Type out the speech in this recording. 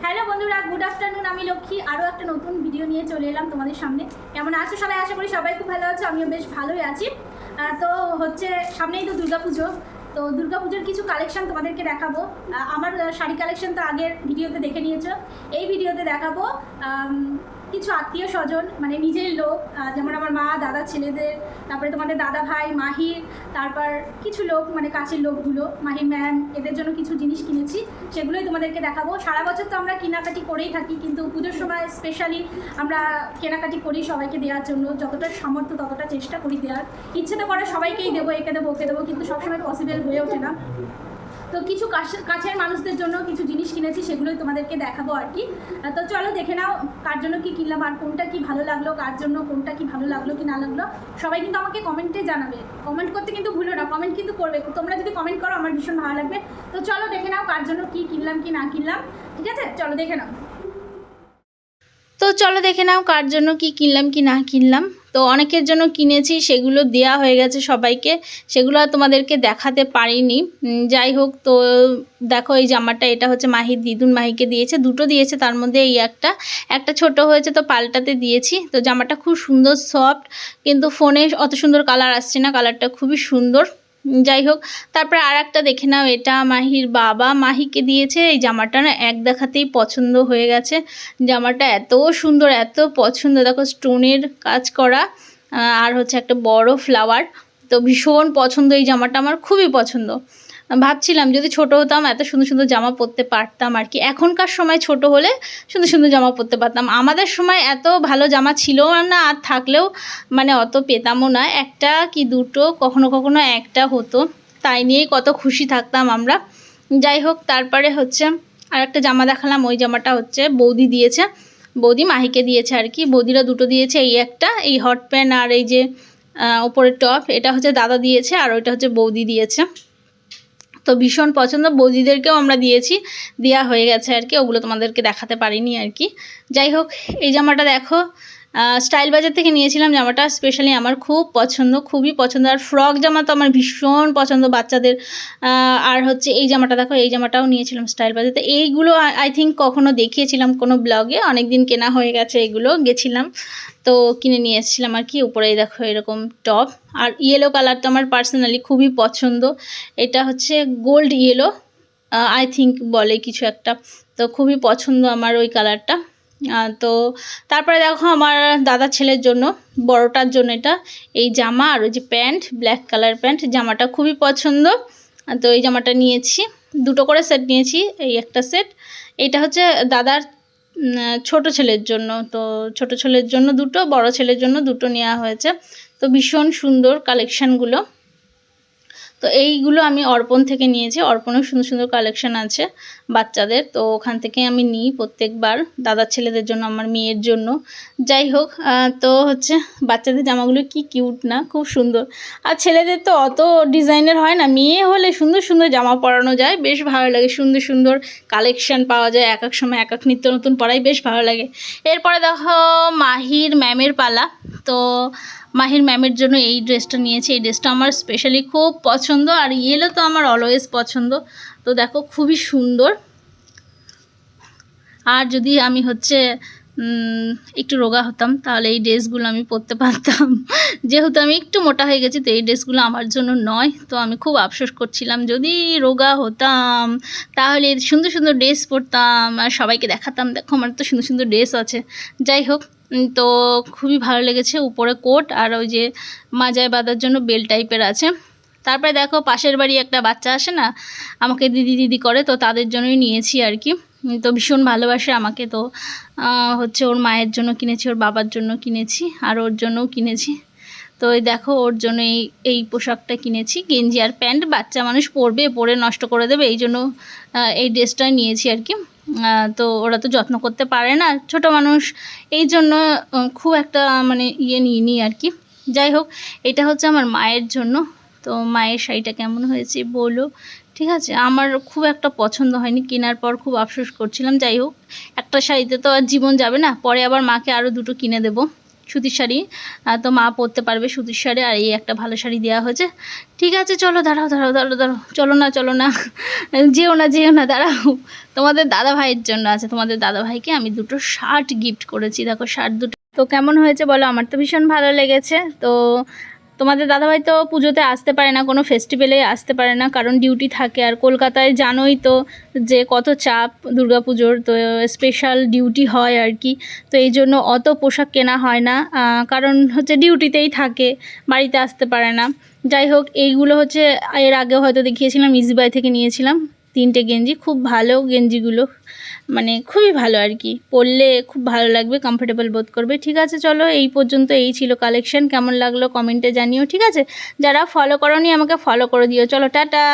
Hello বন্ধুরা, good afternoon. আমি লক্ষ্মী আরও একটা নতুন ভিডিও নিয়ে চলে এলাম তোমাদের সামনে। কেমন আছো সবাই? আশা করি সবাই খুব ভালো আছো, আমিও বেশ ভালোই আছি। তো হচ্ছে সামনেই তো দুর্গাপুজো, তো দুর্গাপুজোর কিছু কালেকশন তোমাদেরকে দেখাবো। আমার শাড়ি কালেকশন তো আগের ভিডিওতে দেখে নিয়েছো। এই ভিডিওতে দেখাবো কিছু আত্মীয় স্বজন, মানে নিজের লোক, যেমন আমার মা, দাদা ছেলেদের, তারপরে তোমাদের দাদা ভাই, মাহির, তারপর কিছু লোক মানে কাছের লোকগুলো, মাহির ম্যাম, এদের জন্য কিছু জিনিস কিনেছি, সেগুলোই তোমাদেরকে দেখাবো। সারা বছর তো আমরা কেনাকাটি করেই থাকি, কিন্তু পুজোর সময় স্পেশালি আমরা কেনাকাটি করি সবাইকে দেওয়ার জন্য, যতটা সামর্থ্য ততটা চেষ্টা করি দেওয়ার। ইচ্ছে তো করে সবাইকেই দেবো, একে দেবো ওকে দেবো, কিন্তু সবসময় পসিবল হয়ে ওঠে না। তো কিছু কাছের মানুষদের জন্য কিছু জিনিস কিনেছি, সেগুলোই তোমাদেরকে দেখাবো আর কি। তো চলো দেখে নাও কার জন্য কি কিনলাম, আর কোনটা কি ভালো লাগলো, কার জন্য কোনটা কি ভালো লাগলো কি না লাগলো। সবাই কিন্তু আমাকে কমেন্টে জানাবে, কমেন্ট করতে কিন্তু ভুলো না, কমেন্ট কিন্তু করবে। তোমরা যদি কমেন্ট করো আমার ভীষণ ভালো লাগবে। তো চলো দেখে নাও কার জন্য কি কিনলাম কি না কিনলাম। ঠিক আছে, চলো দেখে নাও। তো চলো দেখে নাও কার জন্য কি কিনলাম কি না কিনলাম। তো অনেকের জন্য কিনেছি, সেগুলো দেয়া হয়ে গেছে সবাইকে, সেগুলো আর তোমাদেরকে দেখাতে পারিনি। যাই হোক, তো দেখো এই জামাটা, এটা হচ্ছে মাহির দিদুন মাহিকে দিয়েছে, দুটো দিয়েছে, তার মধ্যে এই একটা ছোট হয়েছে তো পাল্টাতে দিয়েছি। তো জামাটা খুব সুন্দর, সফট, কিন্তু ফোনে অত সুন্দর কালার আসছে না, কালারটা খুবই সুন্দর। যাই হোক, তারপরে আর একটা দেখে নাও, এটা মাহির বাবা মাহিকে দিয়েছে। এই জামাটা না এক দেখাতেই পছন্দ হয়ে গেছে। জামাটা এত সুন্দর, এত পছন্দ, দেখো স্টোনের কাজ করা, আর হচ্ছে একটা বড় ফ্লাওয়ার। তো ভীষণ পছন্দ এই জামাটা, আমার খুবই পছন্দ। ভাবছিলাম যদি ছোট হতাম এত সুন্দর সুন্দর জামা পরতে পারতাম আর কি। এখনকার সময় ছোট হলে সুন্দর সুন্দর জামা পরতে পারতাম, আমাদের সময় এত ভালো জামা ছিল না, আর থাকলেও মানে অত পেতামও না, একটা কি দুটো, কখনো কখনো একটা হতো, তাই নিয়েই কত খুশি থাকতাম আমরা। যাই হোক, তারপরে হচ্ছে আর একটা জামা দেখালাম, ওই জামাটা হচ্ছে বৌদি দিয়েছে, বৌদি মাহিকে দিয়েছে আর কি। বৌদিরা দুটো দিয়েছে, এই হট প্যান্ট আর এই যে ওপরের টপ, এটা হচ্ছে দাদা দিয়েছে, আর ওইটা হচ্ছে বৌদি দিয়েছে। তো ভীষণ পছন্দ, বৌদিদেরকেও আমরা দিয়েছি, দেওয়া হয়ে গেছে আর কি, ওগুলো তোমাদেরকে দেখাতে পারিনি আর কি। যাই হোক, এই জামাটা দেখো, স্টাইল বাজার থেকে নিয়েছিলাম জামাটা, স্পেশালি আমার খুব পছন্দ, খুবই পছন্দ। আর ফ্রক জামা তো আমার ভীষণ পছন্দ বাচ্চাদের। আর হচ্ছে এই জামাটা দেখো, এই জামাটাও নিয়েছিলাম স্টাইল বাজার। তো এইগুলো আই থিঙ্ক কখনো দেখিয়েছিলাম কোনো ব্লগে, অনেক দিন কেনা হয়ে গেছে, এগুলো গেছিলাম তো কিনে নিয়ে এসেছিলাম আর কি। উপরে দেখো এরকম টপ, আর ইয়েলো কালারটা আমার পার্সোনালি খুবই পছন্দ। এটা হচ্ছে গোল্ড ইয়েলো আই থিঙ্ক বলে কিছু একটা, তো খুবই পছন্দ আমার ওই কালারটা। তো তারপরে দেখো আমার দাদার ছেলের জন্য, বড়টার জন্য এটা এই জামা, আর ওই যে প্যান্ট, ব্ল্যাক কালার প্যান্ট, জামাটা খুবই পছন্দ। তো এই জামাটা নিয়েছি, দুটো করে সেট নিয়েছি, এই একটা সেট। এইটা হচ্ছে দাদার ছোট ছেলের জন্য, তো ছোট ছেলের জন্য দুটো, বড় ছেলের জন্য দুটো নেওয়া হয়েছে। তো ভীষণ সুন্দর কালেকশানগুলো। তো এইগুলো আমি অর্পণ থেকে নিয়েছি, অর্পণেও সুন্দর সুন্দর কালেকশান আছে বাচ্চাদের, তো ওখান থেকে আমি নিই প্রত্যেকবার, দাদার ছেলেদের জন্য, আমার মেয়ের জন্য। যাই হোক, তো হচ্ছে বাচ্চাদের জামাগুলো কি কিউট না, খুব সুন্দর। আর ছেলেদের তো অত ডিজাইনের হয় না, মেয়ে হলে সুন্দর সুন্দর জামা পরানো যায়, বেশ ভালো লাগে, সুন্দর সুন্দর কালেকশান পাওয়া যায়, এক এক সময় এক এক নিত্য নতুন পরাই বেশ ভালো লাগে। এরপরে দেখো মাহির ম্যামের পালা। তো মাহির ম্যামের জন্য এই ড্রেসটা নিয়েছি, এই ড্রেসটা আমার স্পেশালি খুব পছন্দ, আর ইয়েলো তো আমার অলওয়েজ পছন্দ। তো দেখো খুবই সুন্দর। আর যদি আমি হচ্ছে একটু রোগা হতাম তাহলে এই ড্রেসগুলো আমি পরতে পারতাম, যেহেতু আমি একটু মোটা হয়ে গেছি, তো এই ড্রেসগুলো আমার জন্য নয়। তো আমি খুব আফসোস করছিলাম, যদি রোগা হতাম তাহলে সুন্দর সুন্দর ড্রেস পরতাম আর সবাইকে দেখাতাম, দেখো আমার তো সুন্দর সুন্দর ড্রেস আছে। যাই হোক, তো খুবই ভালো লেগেছে, উপরে কোট আর ওই যে মাজায় বাঁধার জন্য বেল টাইপের আছে। তারপরে দেখো পাশের বাড়ি একটা বাচ্চা আসে না, আমাকে দিদি দিদি করে, তো তাদের জন্যই নিয়েছি আর কি। তো ভীষণ ভালোবাসে আমাকে, তো হচ্ছে ওর মায়ের জন্য কিনেছি, ওর বাবার জন্য কিনেছি, আর ওর জন্যও কিনেছি। তো এই দেখো ওর জন্য এই পোশাকটা কিনেছি, গেঞ্জি আর প্যান্ট, বাচ্চা মানুষ পরবে, পরে নষ্ট করে দেবে, এই জন্য এই ড্রেসটাই নিয়েছি আর কি। তো ওরা তো যত্ন করতে পারে না, ছোট মানুষ, এই জন্য খুব একটা মানে নিইনি আর কি। যাই হোক, এটা হচ্ছে আমার মায়ের জন্য। তো মায়ের শাড়িটা কেমন হয়েছে বলো, ঠিক আছে? আমার খুব একটা পছন্দ হয়নি, কেনার পর খুব আফসোস করছিলাম। যাই হোক, একটা শাড়িতে তো আর জীবন যাবে না, পরে আবার মাকে আরও দুটো কিনে দেবো। সুতির শাড়ি, তো মা পরতে পারবে সুতির শাড়ি, আর এই একটা ভালো শাড়ি দেওয়া হয়েছে। ঠিক আছে চলো, দাঁড়াও, চলো না যেও না, দাঁড়াও, তোমাদের দাদা ভাইয়ের জন্য আছে, তোমাদের দাদা ভাইকে আমি দুটো শার্ট গিফট করেছি, দেখো শার্ট দুটো। তো কেমন হয়েছে বলো? আমার তো ভীষণ ভালো লেগেছে। তো তোমাদের দাদাভাই তো পুজোতে আসতে পারে না, কোনো ফেস্টিভ্যালে আসতে পারে না, কারণ ডিউটি থাকে, আর কলকাতায় জানোই তো যে কত চাপ দুর্গাপুজোর, তো স্পেশাল ডিউটি হয় আর কি। তো এই জন্য অত পোশাক কেনা হয় না, কারণ হচ্ছে ডিউটিতেই থাকে, বাড়িতে আসতে পারে না। যাই হোক, এইগুলো হচ্ছে এর আগেও হয়তো দেখিয়েছিলাম, ইজিবাই থেকে নিয়েছিলাম 3টে গেঞ্জি, খুব ভালো গেঞ্জিগুলো, মানে খুবই ভালো আর কি, পরলে খুব ভালো লাগবে, কমফোর্টেবল বোধ করবে। ঠিক আছে চলো, এই পর্যন্ত, এই ছিল কালেকশন। কেমন লাগলো কমেন্টে জানিও, ঠিক আছে? যারা ফলো করোনি আমাকে ফলো করে দিও। চলো টাটা।